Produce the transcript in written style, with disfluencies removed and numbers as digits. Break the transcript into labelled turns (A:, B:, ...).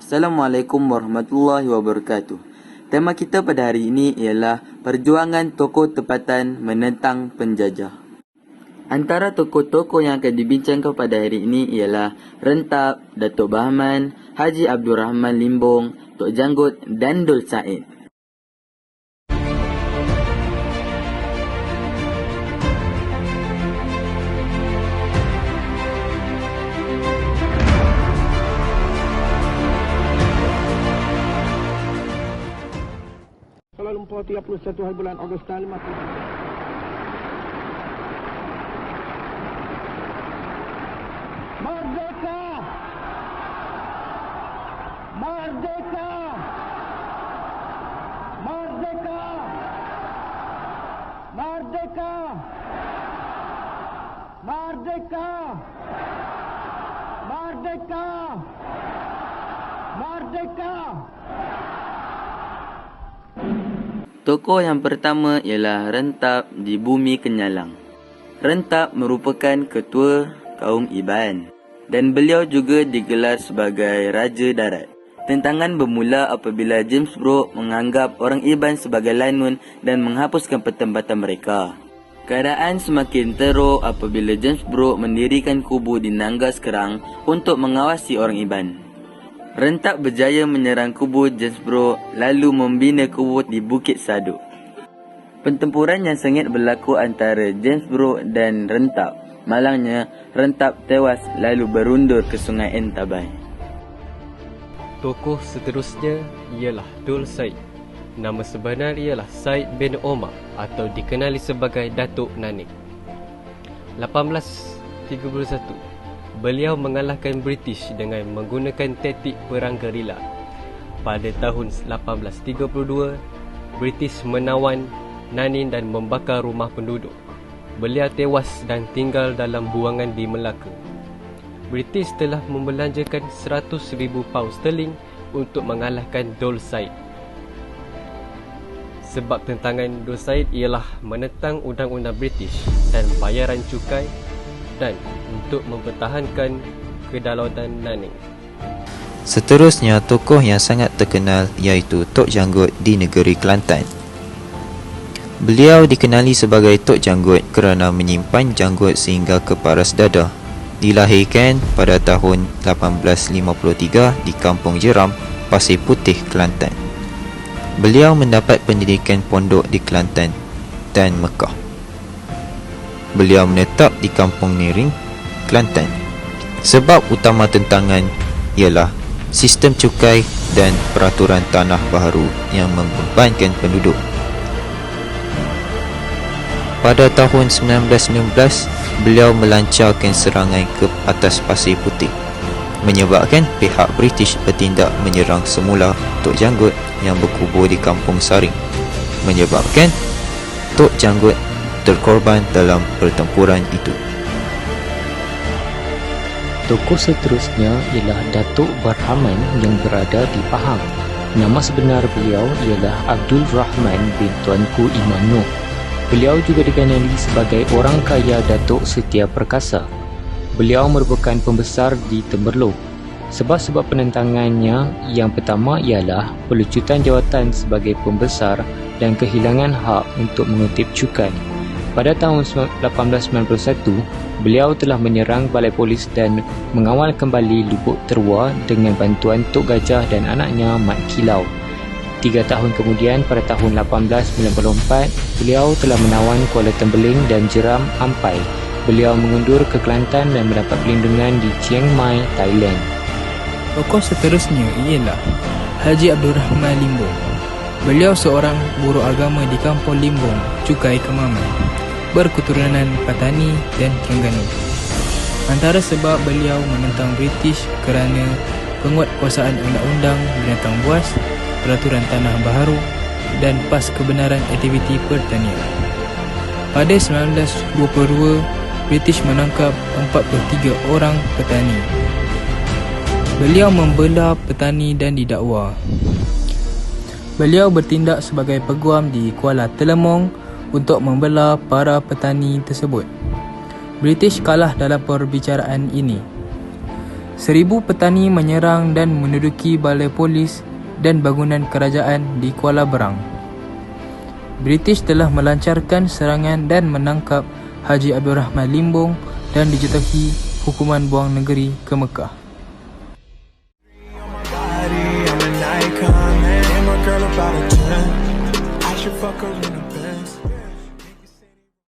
A: Assalamualaikum warahmatullahi wabarakatuh. Tema kita pada hari ini ialah perjuangan tokoh tempatan menentang penjajah. Antara tokoh-tokoh yang akan dibincangkan pada hari ini ialah Rentap, Datuk Bahman, Haji Abdul Rahman Limbong, Tok Janggut dan Dul Said.
B: Kuala Lumpur 31 hari bulan Ogos tahun 50. Merdeka! Merdeka! Merdeka! Merdeka! Merdeka! Merdeka! Merdeka!
A: Tokoh yang pertama ialah Rentap di Bumi Kenyalang. Rentap merupakan ketua kaum Iban dan beliau juga digelar sebagai Raja Darat. Tentangan bermula apabila James Brooke menganggap orang Iban sebagai lanun dan menghapuskan pertempatan mereka. Keadaan semakin teruk apabila James Brooke mendirikan kubu di Nanggas Kerang untuk mengawasi orang Iban. Rentap berjaya menyerang kubu James Brooke lalu membina kubu di Bukit Saduk. Pertempuran yang sengit berlaku antara James Brooke dan Rentap. Malangnya, Rentap tewas lalu berundur ke Sungai Entabai.
C: Tokoh seterusnya ialah Dul Said. Nama sebenar ialah Said bin Omar atau dikenali sebagai Datuk Nanik. 1831 beliau mengalahkan British dengan menggunakan taktik perang gerila. Pada tahun 1832, British menawan Nanin dan membakar rumah penduduk. Beliau tewas dan tinggal dalam buangan di Melaka. British telah membelanjakan 100,000 pound sterling untuk mengalahkan Dul Said. Sebab tentangan Dul Said ialah menentang undang-undang British dan bayaran cukai dan untuk mempertahankan kedaulatan Naning.
D: Seterusnya, tokoh yang sangat terkenal iaitu Tok Janggut di negeri Kelantan. Beliau dikenali sebagai Tok Janggut kerana menyimpan janggut sehingga ke paras dada. Dilahirkan pada tahun 1853 di Kampung Jeram, Pasir Putih, Kelantan. Beliau mendapat pendidikan pondok di Kelantan dan Mekah. Beliau menetap di Kampung Niring, Kelantan. Sebab utama tentangan ialah sistem cukai dan peraturan tanah baharu yang membebankan penduduk. Pada tahun 1919, beliau melancarkan serangan ke atas Pasir Putih, menyebabkan pihak British bertindak menyerang semula Tok Janggut yang berkubur di Kampung Saring, menyebabkan Tok Janggut terkorban dalam pertempuran itu.
E: Tokoh seterusnya ialah Datuk Barhaman yang berada di Pahang. Nama sebenar beliau ialah Abdul Rahman bin Tuanku Imam Noh. Beliau juga dikenali sebagai orang kaya Datuk Setia Perkasa. Beliau merupakan pembesar di Temerloh. Sebab-sebab penentangannya yang pertama ialah pelucutan jawatan sebagai pembesar dan kehilangan hak untuk mengutip cukai. Pada tahun 1891, beliau telah menyerang balai polis dan mengawal kembali Lubuk Terua dengan bantuan Tok Gajah dan anaknya Mat Kilau. 3 tahun kemudian, pada tahun 1894, beliau telah menawan Kuala Tembeling dan Jeram Ampai. Beliau mengundur ke Kelantan dan mendapat perlindungan di Chiang Mai, Thailand.
F: Tokoh seterusnya ialah Haji Abdul Rahman Limbong. Beliau seorang buruh agama di Kampung Limbong, Cukai Kemaman, berketurunan Patani dan Terengganu. Antara sebab beliau menentang British kerana penguatkuasaan undang-undang binatang buas, peraturan tanah baharu dan pas kebenaran aktiviti pertanian. Pada 1922, British menangkap 43 orang petani. Beliau membela petani dan didakwa. Beliau bertindak sebagai peguam di Kuala Telemong untuk membela para petani tersebut. British kalah dalam perbicaraan ini. 1000 petani menyerang dan menduduki balai polis dan bangunan kerajaan di Kuala Berang. British telah melancarkan serangan dan menangkap Haji Abdul Rahman Limbong dan dijatuhi hukuman buang negeri ke Mekah.
G: I'm an icon, man. And my girl about a 10. I should fuck her in a